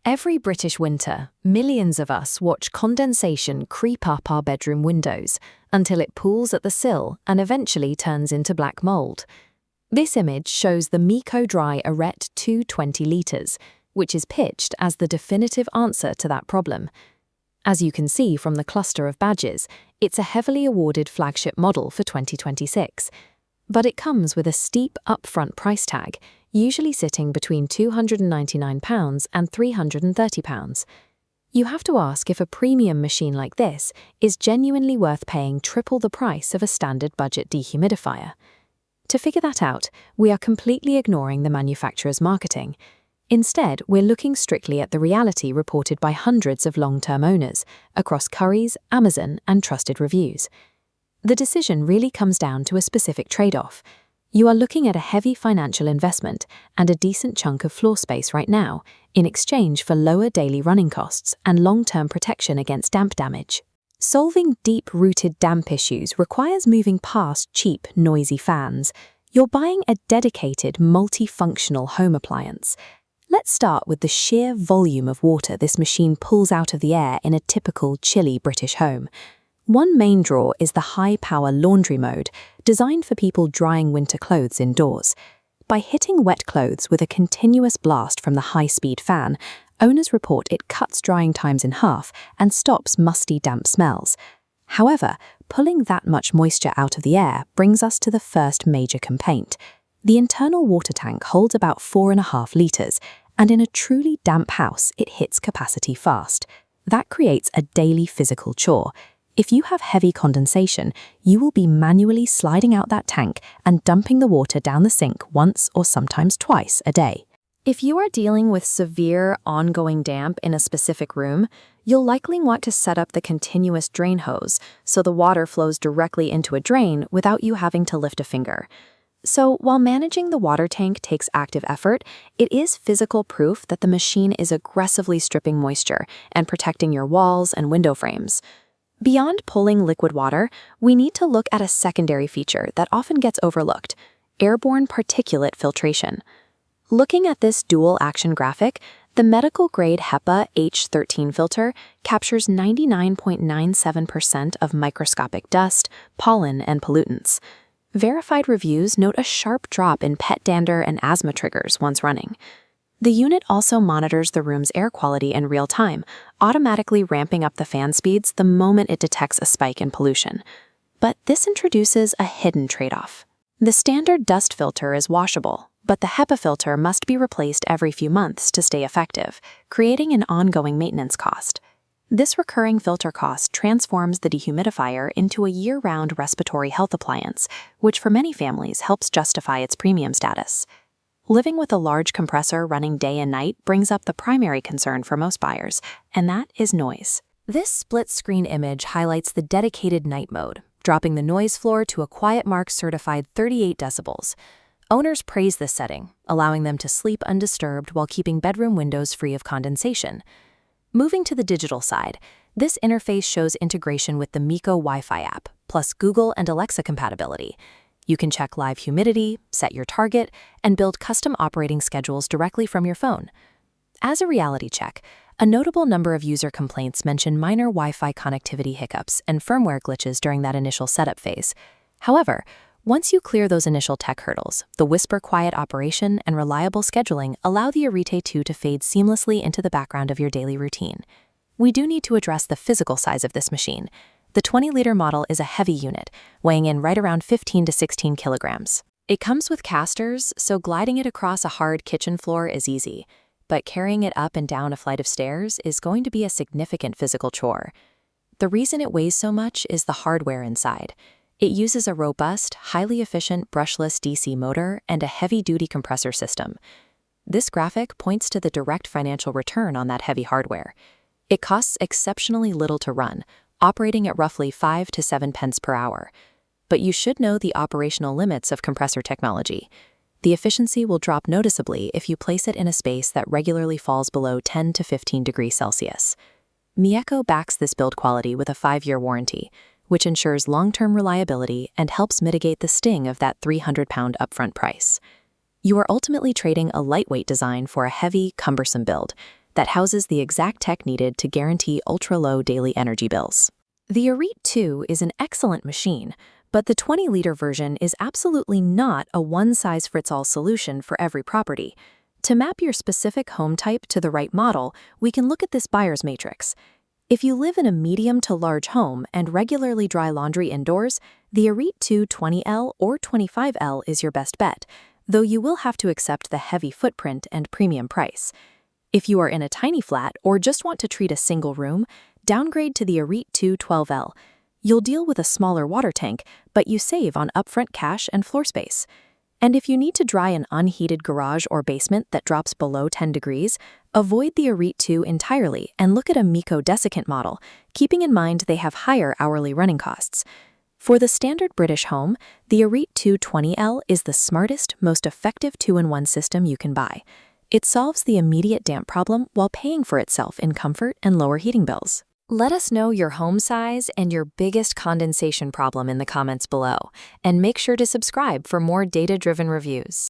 Every British winter, millions of us watch condensation creep up our bedroom windows until it pools at the sill and eventually turns into black mould. This image shows the MeacoDry Arete Two 20 litres, which is pitched as the definitive answer to that problem. As you can see from the cluster of badges, it's a heavily awarded flagship model for 2026. But it comes with a steep upfront price tag, usually sitting between £299 and £330. You have to ask if a premium machine like this is genuinely worth paying triple the price of a standard budget dehumidifier. To figure that out, we are completely ignoring the manufacturer's marketing. Instead, we're looking strictly at the reality reported by hundreds of long-term owners across Currys, Amazon, and trusted reviews. The decision really comes down to a specific trade-off. You are looking at a heavy financial investment and a decent chunk of floor space right now, in exchange for lower daily running costs and long-term protection against damp damage. Solving deep-rooted damp issues requires moving past cheap, noisy fans. You're buying a dedicated, multifunctional home appliance. Let's start with the sheer volume of water this machine pulls out of the air in a typical chilly British home. One main draw is the high-power laundry mode, designed for people drying winter clothes indoors. By hitting wet clothes with a continuous blast from the high-speed fan, owners report it cuts drying times in half and stops musty, damp smells. However, pulling that much moisture out of the air brings us to the first major complaint. The internal water tank holds about 4.5 litres, and in a truly damp house, it hits capacity fast. That creates a daily physical chore. If you have heavy condensation, you will be manually sliding out that tank and dumping the water down the sink once or sometimes twice a day. If you are dealing with severe, ongoing damp in a specific room, you'll likely want to set up the continuous drain hose so the water flows directly into a drain without you having to lift a finger. So, while managing the water tank takes active effort, it is physical proof that the machine is aggressively stripping moisture and protecting your walls and window frames. Beyond pulling liquid water, we need to look at a secondary feature that often gets overlooked: airborne particulate filtration. Looking at this dual-action graphic, the medical-grade HEPA H13 filter captures 99.97% of microscopic dust, pollen, and pollutants. Verified reviews note a sharp drop in pet dander and asthma triggers once running. The unit also monitors the room's air quality in real time, automatically ramping up the fan speeds the moment it detects a spike in pollution. But this introduces a hidden trade-off. The standard dust filter is washable, but the HEPA filter must be replaced every few months to stay effective, creating an ongoing maintenance cost. This recurring filter cost transforms the dehumidifier into a year-round respiratory health appliance, which for many families helps justify its premium status. Living with a large compressor running day and night brings up the primary concern for most buyers, and that is noise. This split-screen image highlights the dedicated night mode, dropping the noise floor to a QuietMark certified 38 decibels. Owners praise this setting, allowing them to sleep undisturbed while keeping bedroom windows free of condensation. Moving to the digital side, this interface shows integration with the Meaco Wi-Fi app, plus Google and Alexa compatibility. You can check live humidity, set your target, and build custom operating schedules directly from your phone. As a reality check, a notable number of user complaints mention minor Wi-Fi connectivity hiccups and firmware glitches during that initial setup phase. However, once you clear those initial tech hurdles, the whisper-quiet operation and reliable scheduling allow the Arete Two to fade seamlessly into the background of your daily routine. We do need to address the physical size of this machine. The 20-liter model is a heavy unit, weighing in right around 15 to 16 kilograms. It comes with casters, so gliding it across a hard kitchen floor is easy, but carrying it up and down a flight of stairs is going to be a significant physical chore. The reason it weighs so much is the hardware inside. It uses a robust, highly efficient brushless DC motor and a heavy-duty compressor system. This graphic points to the direct financial return on that heavy hardware. It costs exceptionally little to run, operating at roughly 5 to 7 pence per hour. But you should know the operational limits of compressor technology. The efficiency will drop noticeably if you place it in a space that regularly falls below 10 to 15 degrees Celsius. Meaco backs this build quality with a 5-year warranty, which ensures long-term reliability and helps mitigate the sting of that £300 upfront price. You are ultimately trading a lightweight design for a heavy, cumbersome build. that houses the exact tech needed to guarantee ultra-low daily energy bills. The Arete Two is an excellent machine, but the 20-liter version is absolutely not a one-size-fits-all solution for every property. To map your specific home type to the right model, we can look at this buyer's matrix. If you live in a medium to large home and regularly dry laundry indoors, the Arete Two 20L or 25L is your best bet, though you will have to accept the heavy footprint and premium price. If you are in a tiny flat or just want to treat a single room, downgrade to the Arete Two 12L. You'll deal with a smaller water tank, but you save on upfront cash and floor space. And if you need to dry an unheated garage or basement that drops below 10 degrees, avoid the Arete Two entirely and look at a Meaco desiccant model, keeping in mind they have higher hourly running costs. For the standard British home, the Arete Two 20L is the smartest, most effective 2-in-1 system you can buy. It solves the immediate damp problem while paying for itself in comfort and lower heating bills. Let us know your home size and your biggest condensation problem in the comments below, and make sure to subscribe for more data-driven reviews.